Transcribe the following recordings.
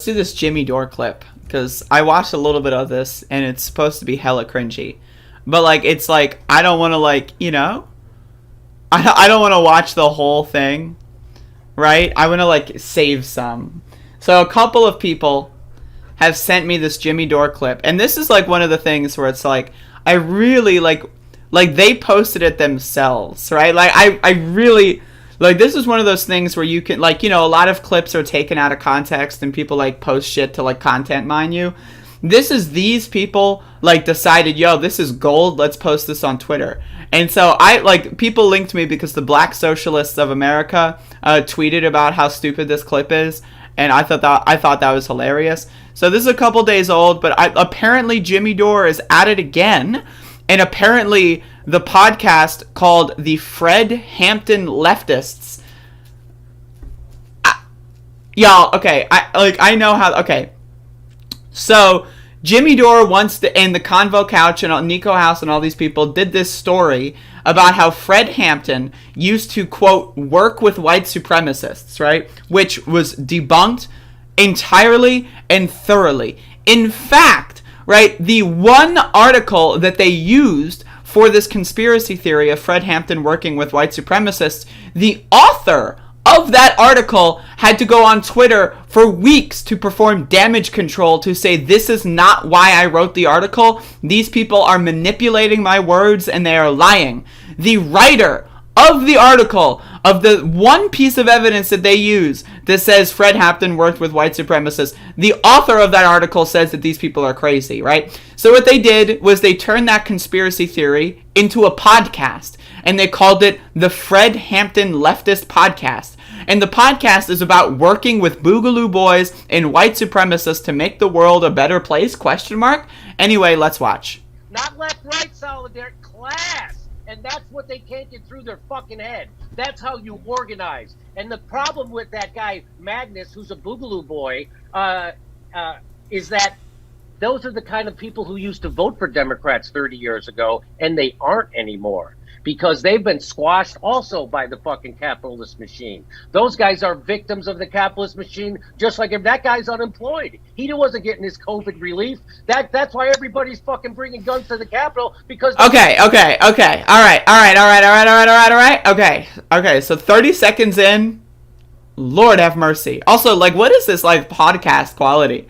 do this Jimmy Dore clip, because I watched a little bit of this, and it's supposed to be hella cringy. But, like, it's like, I don't want to, like, you know? I don't want to watch the whole thing, right? I want to, like, save some. So a couple of people have sent me this Jimmy Dore clip. And this is, like, one of the things where it's, like, I really, like they posted it themselves, right? Like, I really... Like, this is one of those things where you can, like, you know, a lot of clips are taken out of context and people, like, post shit to, like, content mine you. This is these people, like, decided, yo, this is gold, let's post this on Twitter. And so people linked me because the Black Socialists of America tweeted about how stupid this clip is. And I thought that was hilarious. So this is a couple days old, but apparently Jimmy Dore is at it again. And apparently the podcast called the Fred Hampton Leftists. Y'all, okay, I know how, okay. So Jimmy Dore and the Convo Couch and Nico House and all these people did this story about how Fred Hampton used to, quote, work with white supremacists, right? Which was debunked entirely and thoroughly. In fact, right, the one article that they used for this conspiracy theory of Fred Hampton working with white supremacists, the author of that article had to go on Twitter for weeks to perform damage control to say, this is not why I wrote the article. These people are manipulating my words and they are lying. The writer of the article, of the one piece of evidence that they use that says Fred Hampton worked with white supremacists, the author of that article says that these people are crazy, right? So what they did was they turned that conspiracy theory into a podcast, and they called it the Fred Hampton Leftist Podcast. And the podcast is about working with Boogaloo Boys and white supremacists to make the world a better place, ? Anyway, let's watch. Not left-right solidarity, class. And that's what they can't get through their fucking head. That's how you organize. And the problem with that guy, Magnus, who's a Boogaloo boy, is that those are the kind of people who used to vote for Democrats 30 years ago, and they aren't anymore. Because they've been squashed also by the fucking capitalist machine. Those guys are victims of the capitalist machine, just like if that guy's unemployed. He wasn't getting his COVID relief. That's why everybody's fucking bringing guns to the Capitol, because... Okay. All right. Okay, so 30 seconds in, Lord have mercy. Also, like, what is this, like, podcast quality?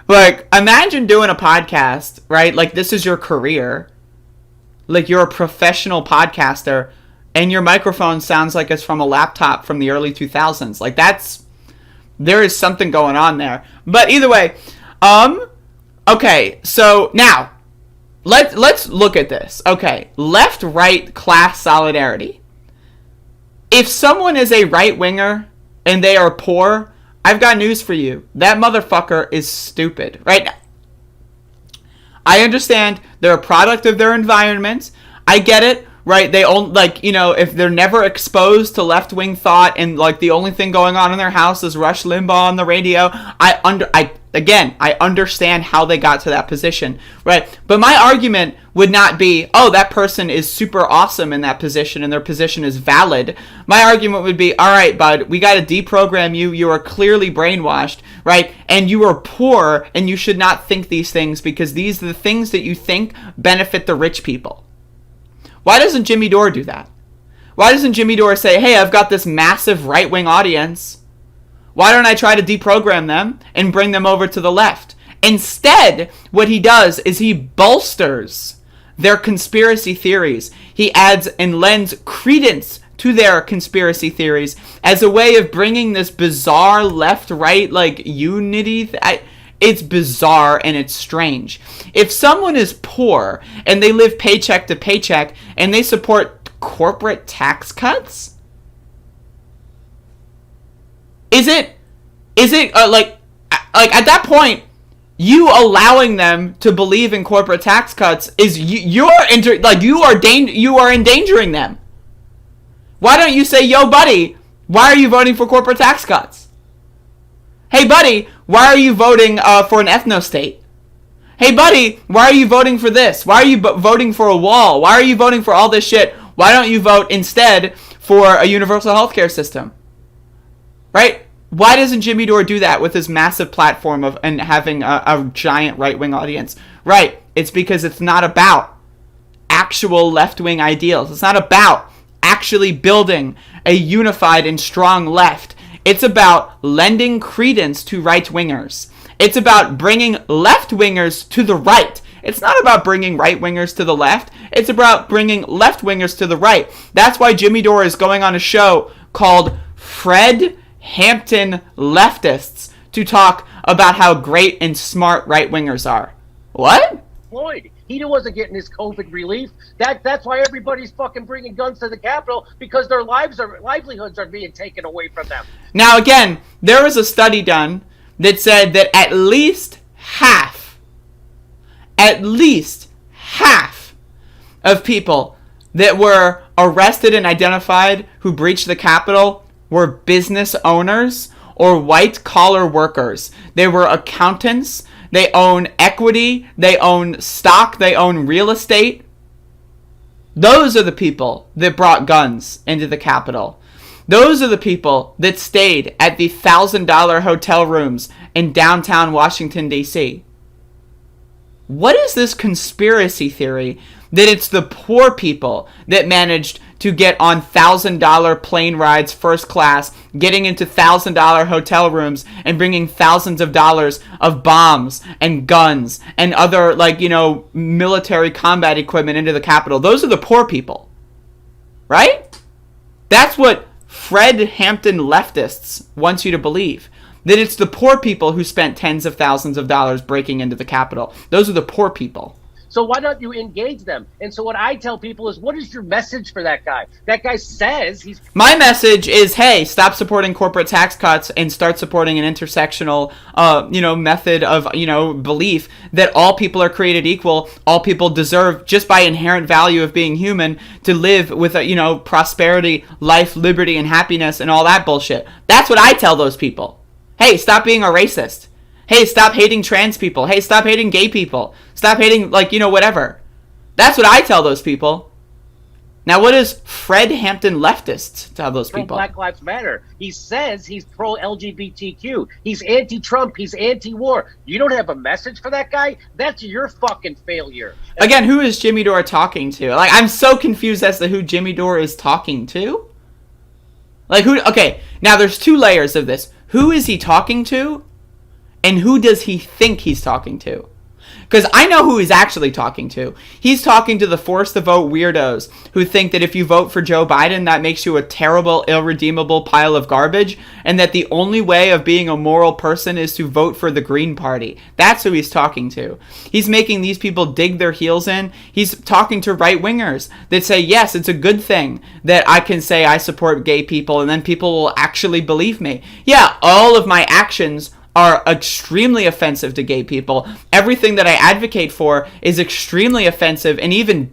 Like, imagine doing a podcast, right? Like, this is your career. Like, you're a professional podcaster, and your microphone sounds like it's from a laptop from the early 2000s. Like, there is something going on there. But either way, okay, so now, let's look at this. Okay, left-right class solidarity. If someone is a right-winger and they are poor, I've got news for you. That motherfucker is stupid, right? I understand they're a product of their environment. I get it, right? They own, like, you know, if they're never exposed to left-wing thought and, like, the only thing going on in their house is Rush Limbaugh on the radio, I understand how they got to that position, right? But my argument would not be, oh, that person is super awesome in that position and their position is valid. My argument would be, all right, bud, we got to deprogram you. You are clearly brainwashed, right? And you are poor and you should not think these things because these are the things that you think benefit the rich people. Why doesn't Jimmy Dore do that? Why doesn't Jimmy Dore say, hey, I've got this massive right-wing audience. Why don't I try to deprogram them and bring them over to the left? Instead, what he does is he bolsters their conspiracy theories. He adds and lends credence to their conspiracy theories as a way of bringing this bizarre left-right, like, unity. It's bizarre and it's strange. If someone is poor and they live paycheck to paycheck and they support corporate tax cuts, is it like at that point, you allowing them to believe in corporate tax cuts is you are endangering them. Why don't you say, yo, buddy, why are you voting for corporate tax cuts? Hey, buddy, why are you voting for an ethno-state? Hey, buddy, why are you voting for this? Why are you voting for a wall? Why are you voting for all this shit? Why don't you vote instead for a universal healthcare system? Right? Why doesn't Jimmy Dore do that with his massive platform of and having a giant right-wing audience? Right. It's because it's not about actual left-wing ideals. It's not about actually building a unified and strong left. It's about lending credence to right-wingers. It's about bringing left-wingers to the right. It's not about bringing right-wingers to the left. It's about bringing left-wingers to the right. That's why Jimmy Dore is going on a show called Fred Hampton Leftists to talk about how great and smart right-wingers are. What? Floyd, he wasn't getting his COVID relief. That's why everybody's fucking bringing guns to the Capitol, because their livelihoods are being taken away from them. Now, again, there was a study done that said that at least half of people that were arrested and identified who breached the Capitol were business owners or white-collar workers. They were accountants. They own equity. They own stock. They own real estate. Those are the people that brought guns into the Capitol. Those are the people that stayed at the $1,000 hotel rooms in downtown Washington, D.C. What is this conspiracy theory that it's the poor people that managed to get on $1,000 plane rides first class, getting into $1,000 hotel rooms, and bringing thousands of dollars of bombs and guns and other, military combat equipment into the Capitol? Those are the poor people, right? That's what Fred Hampton Leftists wants you to believe. That it's the poor people who spent tens of thousands of dollars breaking into the Capitol. Those are the poor people. So why don't you engage them? And so what I tell people is, what is your message for that guy? That guy says he's... My message is, hey, stop supporting corporate tax cuts and start supporting an intersectional, method of, belief that all people are created equal. All people deserve, just by inherent value of being human, to live with, prosperity, life, liberty, and happiness and all that bullshit. That's what I tell those people. Hey, stop being a racist. Hey, stop hating trans people. Hey, stop hating gay people. Stop hating, whatever. That's what I tell those people. Now, what does Fred Hampton Leftists tell those people? Black Lives Matter. He says he's pro-LGBTQ. He's anti-Trump. He's anti-war. You don't have a message for that guy? That's your fucking failure. Again, who is Jimmy Dore talking to? I'm so confused as to who Jimmy Dore is talking to. Who? Okay, now there's two layers of this. Who is he talking to? And who does he think he's talking to? Because I know who he's actually talking to. He's talking to the force to vote weirdos who think that if you vote for Joe Biden, that makes you a terrible, irredeemable pile of garbage, and that the only way of being a moral person is to vote for the Green Party. That's who he's talking to. He's making these people dig their heels in. He's talking to right-wingers that say, yes, it's a good thing that I can say I support gay people, and then people will actually believe me. Yeah, all of my actions are extremely offensive to gay people. Everything that I advocate for is extremely offensive and even,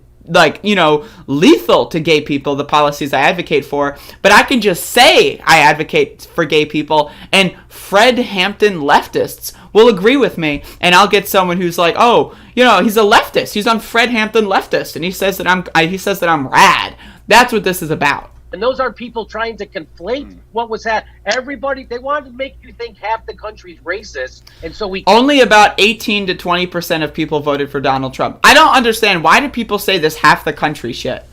lethal to gay people, the policies I advocate for. But I can just say I advocate for gay people, and Fred Hampton Leftists will agree with me, and I'll get someone who's like, oh, he's a leftist. He's on Fred Hampton Leftist, and he says that I'm rad. That's what this is about. And those are people trying to conflate what was that. Everybody, they wanted to make you think half the country's racist. And so only about 18 to 20% of people voted for Donald Trump. I don't understand. Why do people say this half the country shit?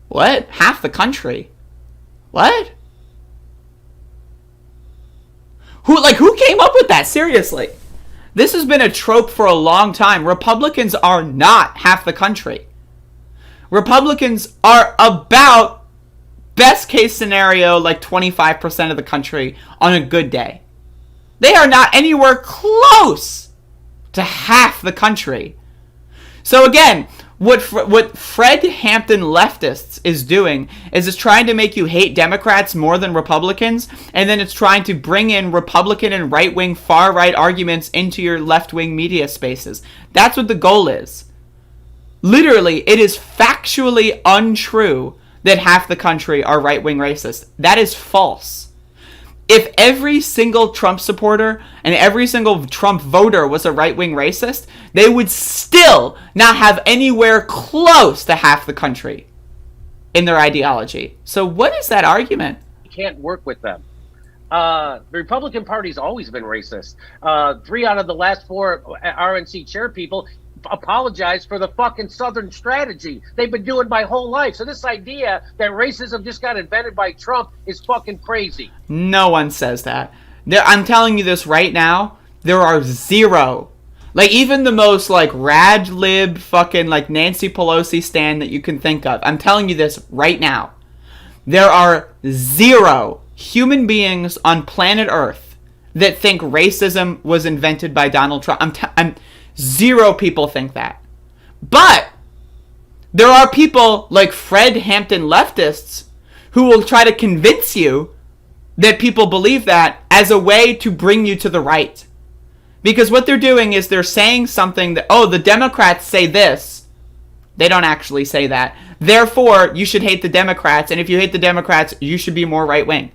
What? Half the country? What? Who came up with that? Seriously. This has been a trope for a long time. Republicans are not half the country. Republicans are about, best case scenario, 25% of the country on a good day. They are not anywhere close to half the country. So again, what Fred Hampton Leftists is doing is it's trying to make you hate Democrats more than Republicans, and then it's trying to bring in Republican and right-wing, far-right arguments into your left-wing media spaces. That's what the goal is. Literally, it is factually untrue that half the country are right-wing racist. That is false. If every single Trump supporter and every single Trump voter was a right-wing racist, they would still not have anywhere close to half the country in their ideology. So what is that argument? You can't work with them. The Republican Party's always been racist. 3 out of the last 4 RNC chair people apologize for the fucking Southern strategy they've been doing my whole life. So this idea that racism just got invented by Trump is fucking crazy. No one says that. I'm telling you this right now. There are zero. Like, even the most, like, rad lib fucking, like, Nancy Pelosi stan that you can think of. I'm telling you this right now. There are zero human beings on planet Earth that think racism was invented by Donald Trump. Zero people think that. But there are people like Fred Hampton leftists who will try to convince you that people believe that as a way to bring you to the right. Because what they're doing is they're saying something that, oh, the Democrats say this. They don't actually say that. Therefore, you should hate the Democrats, and if you hate the Democrats, you should be more right-wing.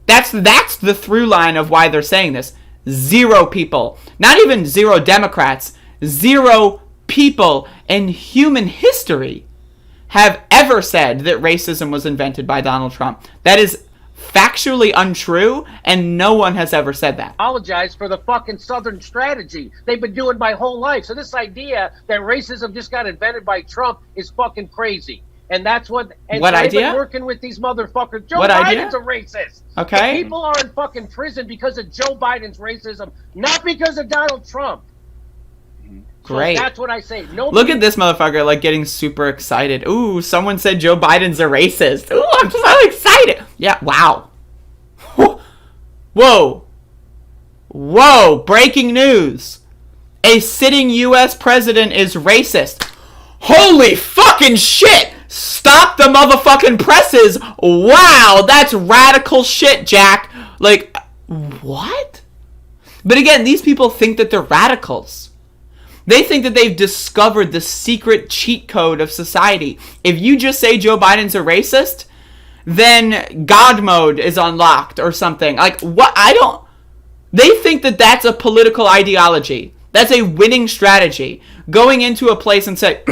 That's the through line of why they're saying this. Zero people, not even zero Democrats, zero people in human history have ever said that racism was invented by Donald Trump. That is factually untrue, and no one has ever said that. Apologize for the fucking Southern strategy they've been doing my whole life. So this idea that racism just got invented by Trump is fucking crazy. And that's what... And what so idea? They've been working with these motherfuckers. Joe what Biden's idea? a racist. Okay. The people are in fucking prison because of Joe Biden's racism, not because of Donald Trump. Great. So that's what I say. Nobody... Look at this motherfucker, like, getting super excited. Ooh, someone said Joe Biden's a racist. Ooh, I'm so excited. Yeah, wow. Whoa. Whoa, breaking news. A sitting U.S. president is racist. Holy fucking shit. Stop the motherfucking presses. Wow, that's radical shit, Jack. Like, what? But again, these people think that they're radicals. They think that they've discovered the secret cheat code of society. If you just say Joe Biden's a racist, then God mode is unlocked or something. Like, what? They think that that's a political ideology. That's a winning strategy. Going into a place and say,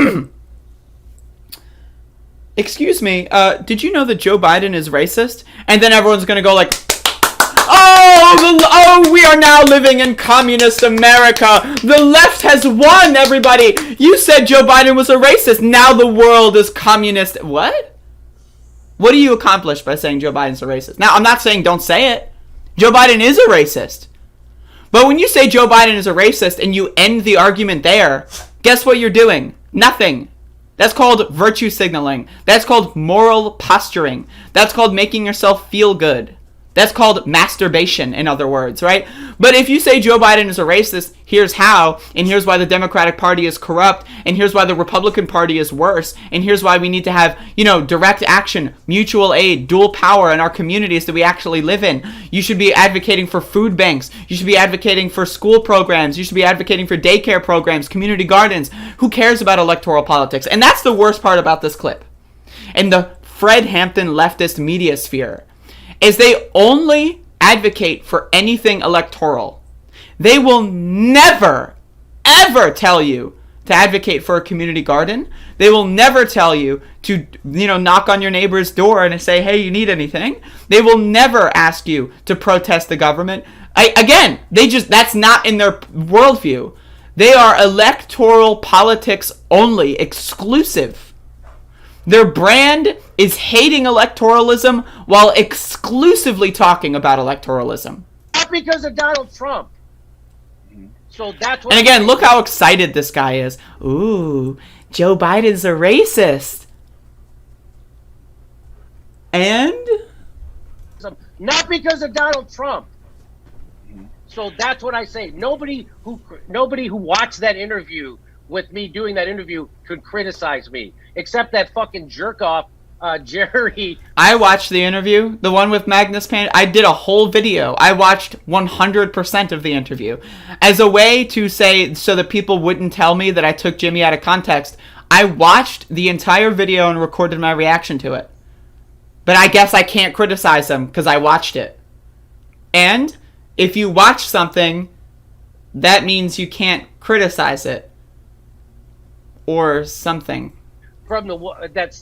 excuse me, did you know that Joe Biden is racist? And then everyone's going to go like, oh, we are now living in communist America. The left has won, everybody. You said Joe Biden was a racist. Now the world is communist. What? What do you accomplish by saying Joe Biden's a racist? Now, I'm not saying don't say it. Joe Biden is a racist. But when you say Joe Biden is a racist and you end the argument there, guess what you're doing? Nothing. That's called virtue signaling. That's called moral posturing. That's called making yourself feel good. That's called masturbation, in other words, right? But if you say Joe Biden is a racist, here's how, and here's why the Democratic Party is corrupt, and here's why the Republican Party is worse, and here's why we need to have, direct action, mutual aid, dual power in our communities that we actually live in. You should be advocating for food banks. You should be advocating for school programs. You should be advocating for daycare programs, community gardens. Who cares about electoral politics? And that's the worst part about this clip. And the Fred Hampton leftist media sphere is they only advocate for anything electoral. They will never, ever tell you to advocate for a community garden. They will never tell you to, knock on your neighbor's door and say, hey, you need anything. They will never ask you to protest the government. That's not in their worldview. They are electoral politics only, exclusive. Their brand is hating electoralism while exclusively talking about electoralism. Not because of Donald Trump. So that's what. And again, look how excited this guy is. Ooh, Joe Biden's a racist. And? Not because of Donald Trump. So that's what I say. Nobody who watched that interview with me doing that interview could criticize me, except that fucking jerk off, Jerry. I watched the interview, the one with Magnus Pan. I did a whole video. I watched 100% of the interview as a way to say, so that people wouldn't tell me that I took Jimmy out of context. I watched the entire video and recorded my reaction to it. But I guess I can't criticize him because I watched it. And if you watch something, that means you can't criticize it. Or something. from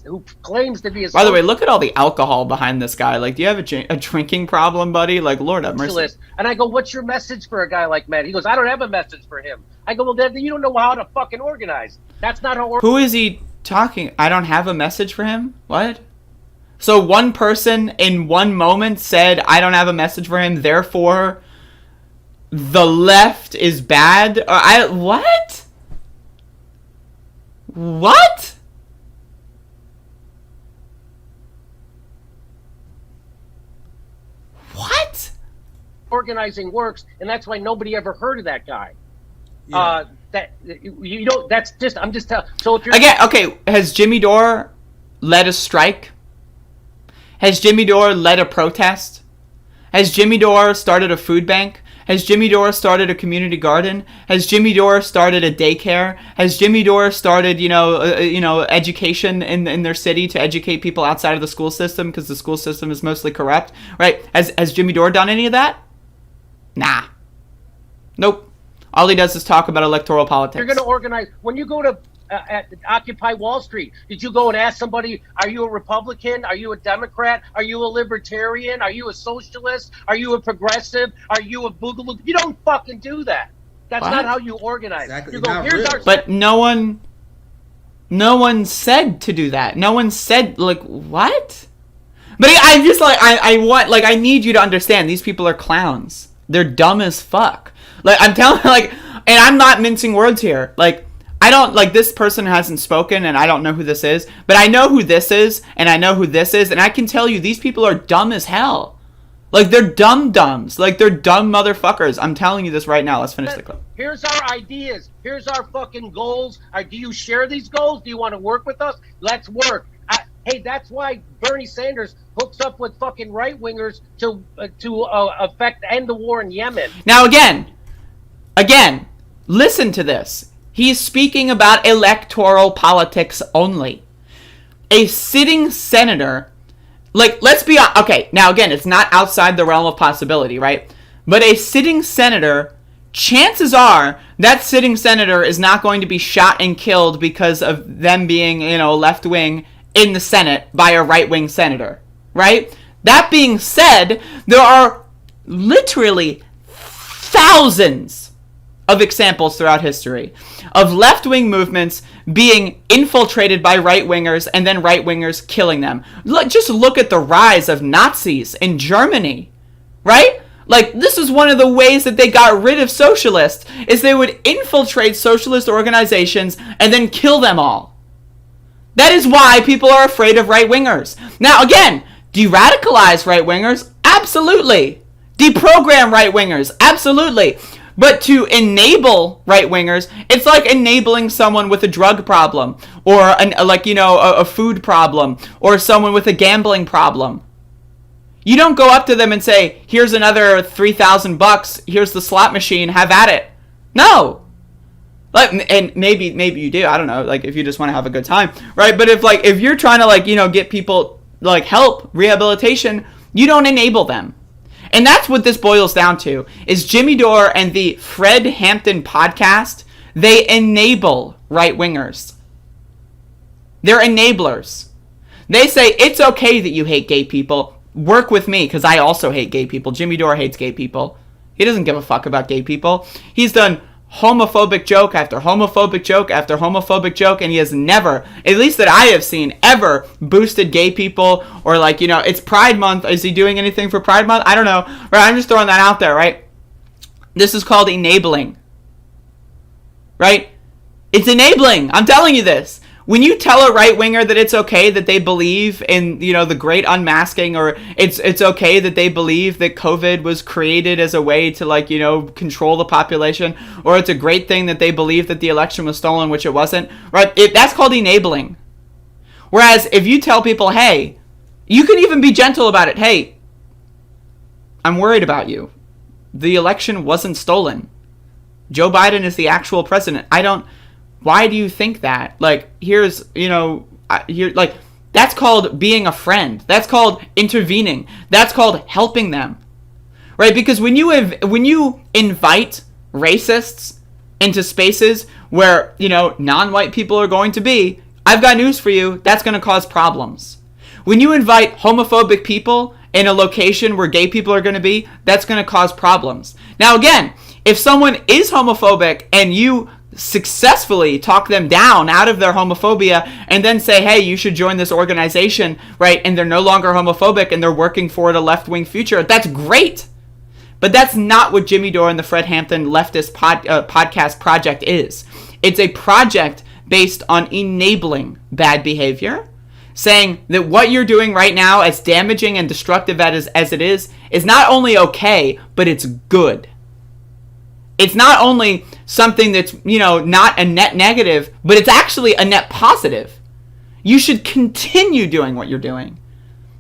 who claims to be a By the way, look at all the alcohol behind this guy. Like, do you have a drinking problem, buddy? Like, Lord have mercy. And I go, what's your message for a guy like Matt? He goes, I don't have a message for him. I go, well, then you don't know how to fucking organize. That's not how. Who is he talking? I don't have a message for him? What? So one person in one moment said, I don't have a message for him, therefore the left is bad? What? What? What? Organizing works, and that's why nobody ever heard of that guy. Yeah. That's just. I'm just telling. So if you're again, okay, has Jimmy Dore led a strike? Has Jimmy Dore led a protest? Has Jimmy Dore started a food bank? Has Jimmy Dore started a community garden? Has Jimmy Dore started a daycare? Has Jimmy Dore started, education in their city to educate people outside of the school system because the school system is mostly corrupt, right? Has Jimmy Dore done any of that? Nah. Nope. All he does is talk about electoral politics. You're going to organize. When you go to at Occupy Wall Street, did you go and ask somebody, are you a Republican? Are you a Democrat? Are you a Libertarian? Are you a socialist? Are you a progressive? Are you a boogaloo? You don't fucking do that. That's not how you organize. Exactly. You go, here's our... But no one said to do that. No one said, like, what? But I'm just like, I need you to understand, these people are clowns. They're dumb as fuck. Like, I'm telling, like, and I'm not mincing words here. Like, I don't, like, this person hasn't spoken, and I don't know who this is, but I know who this is, and I know who this is, and I can tell you, these people are dumb as hell. Like, they're dumb-dumbs. Like, they're dumb motherfuckers. I'm telling you this right now. Let's finish the clip. Here's our ideas. Here's our fucking goals. Do you share these goals? Do you want to work with us? Let's work. Hey, that's why Bernie Sanders hooks up with fucking right-wingers to end the war in Yemen. Now, again, listen to this. He's speaking about electoral politics only. A sitting senator, like, let's be okay, now again, it's not outside the realm of possibility, right? But a sitting senator, chances are that sitting senator is not going to be shot and killed because of them being, left wing in the Senate by a right wing senator, right? That being said, there are literally thousands of examples throughout history of left-wing movements being infiltrated by right-wingers and then right-wingers killing them. Just look at the rise of Nazis in Germany, right? Like, this is one of the ways that they got rid of socialists, is they would infiltrate socialist organizations and then kill them all. That is why people are afraid of right-wingers. Now, again, de-radicalize right-wingers? Absolutely. Deprogram right-wingers? Absolutely. But to enable right-wingers, it's like enabling someone with a drug problem, or a food problem, or someone with a gambling problem. You don't go up to them and say, here's another $3,000, here's the slot machine, have at it. No. And maybe you do, I don't know, like, if you just want to have a good time, right? But if you're trying to, get people, help, rehabilitation, you don't enable them. And that's what this boils down to, is Jimmy Dore and the Fred Hampton podcast, they enable right-wingers. They're enablers. They say, it's okay that you hate gay people. Work with me, because I also hate gay people. Jimmy Dore hates gay people. He doesn't give a fuck about gay people. He's done homophobic joke after homophobic joke after homophobic joke, and he has never, at least that I have seen, ever boosted gay people, or it's Pride Month. Is he doing anything for Pride Month? I don't know. Right? I'm just throwing that out there, right? This is called enabling. Right? It's enabling. I'm telling you this. When you tell a right-winger that it's okay that they believe in, the great unmasking, or it's okay that they believe that COVID was created as a way to, control the population, or it's a great thing that they believe that the election was stolen, which it wasn't, right? That's called enabling. Whereas if you tell people, hey, you can even be gentle about it. Hey, I'm worried about you. The election wasn't stolen. Joe Biden is the actual president. Why do you think that? That's called being a friend. That's called intervening. That's called helping them. Right? Because when you invite racists into spaces where, non-white people are going to be, I've got news for you. That's going to cause problems. When you invite homophobic people in a location where gay people are going to be, that's going to cause problems. Now, again, if someone is homophobic and you successfully talk them down out of their homophobia and then say, hey, you should join this organization, right, and they're no longer homophobic and they're working for a left-wing future, that's great. But that's not what Jimmy Dore and the Fred Hampton Leftist podcast project is. It's a project based on enabling bad behavior, saying that what you're doing right now, as damaging and destructive as it is not only okay, but it's good. It's not only something that's, not a net negative, but it's actually a net positive. You should continue doing what you're doing.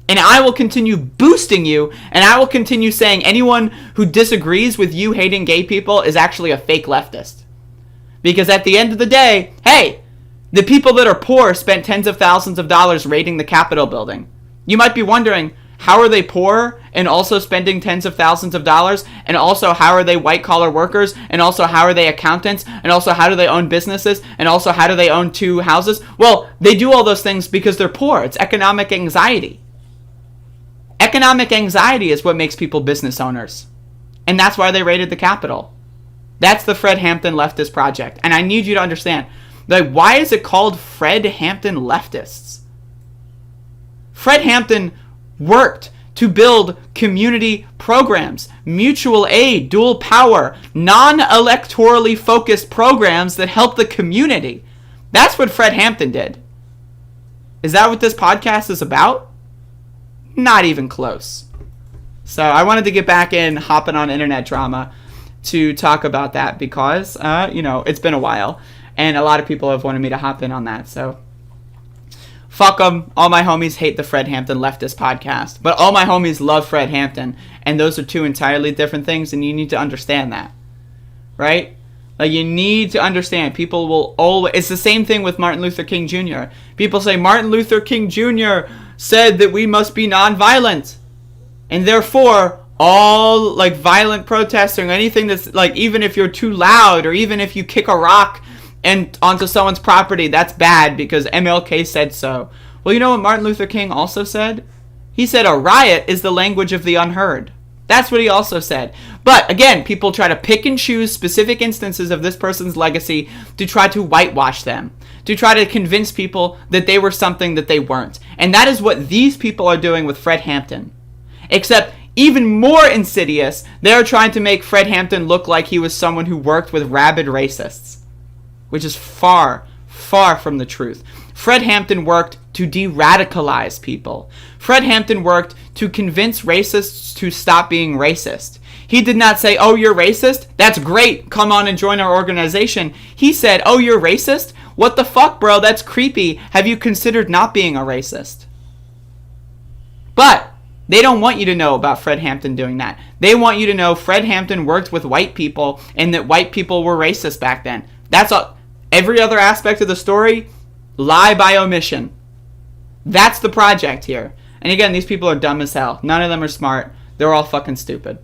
And I will continue boosting you, and I will continue saying anyone who disagrees with you hating gay people is actually a fake leftist. Because at the end of the day, hey, the people that are poor spent tens of thousands of dollars raiding the Capitol building. You might be wondering, how are they poor and also spending tens of thousands of dollars? And also, how are they white-collar workers? And also, how are they accountants? And also, how do they own businesses? And also, how do they own 2 houses? Well, they do all those things because they're poor. It's economic anxiety. Economic anxiety is what makes people business owners. And that's why they raided the Capitol. That's the Fred Hampton Leftist Project. And I need you to understand, like, why is it called Fred Hampton Leftists? Fred Hampton worked to build community programs, mutual aid, dual power, non-electorally focused programs that help the community. That's what Fred Hampton did. Is that what this podcast is about? Not even close. So I wanted to get back in hopping on internet drama to talk about that because, it's been a while. And a lot of people have wanted me to hop in on that. So fuck them. All my homies hate the Fred Hampton Leftist podcast. But all my homies love Fred Hampton. And those are 2 entirely different things. And you need to understand that. Right? Like, you need to understand. People will always... It's the same thing with Martin Luther King Jr. People say Martin Luther King Jr. said that we must be nonviolent. And therefore, all, violent protesting or anything that's, even if you're too loud or even if you kick a rock and onto someone's property, that's bad because MLK said so. Well, you know what Martin Luther King also said? He said a riot is the language of the unheard. That's what he also said. But again, people try to pick and choose specific instances of this person's legacy to try to whitewash them, to try to convince people that they were something that they weren't. And that is what these people are doing with Fred Hampton. Except even more insidious, they're trying to make Fred Hampton look like he was someone who worked with rabid racists, which is far, far from the truth. Fred Hampton worked to de-radicalize people. Fred Hampton worked to convince racists to stop being racist. He did not say, oh, you're racist? That's great. Come on and join our organization. He said, oh, you're racist? What the fuck, bro? That's creepy. Have you considered not being a racist? But they don't want you to know about Fred Hampton doing that. They want you to know Fred Hampton worked with white people and that white people were racist back then. That's all. Every other aspect of the story, lie by omission. That's the project here. And again, these people are dumb as hell. None of them are smart. They're all fucking stupid.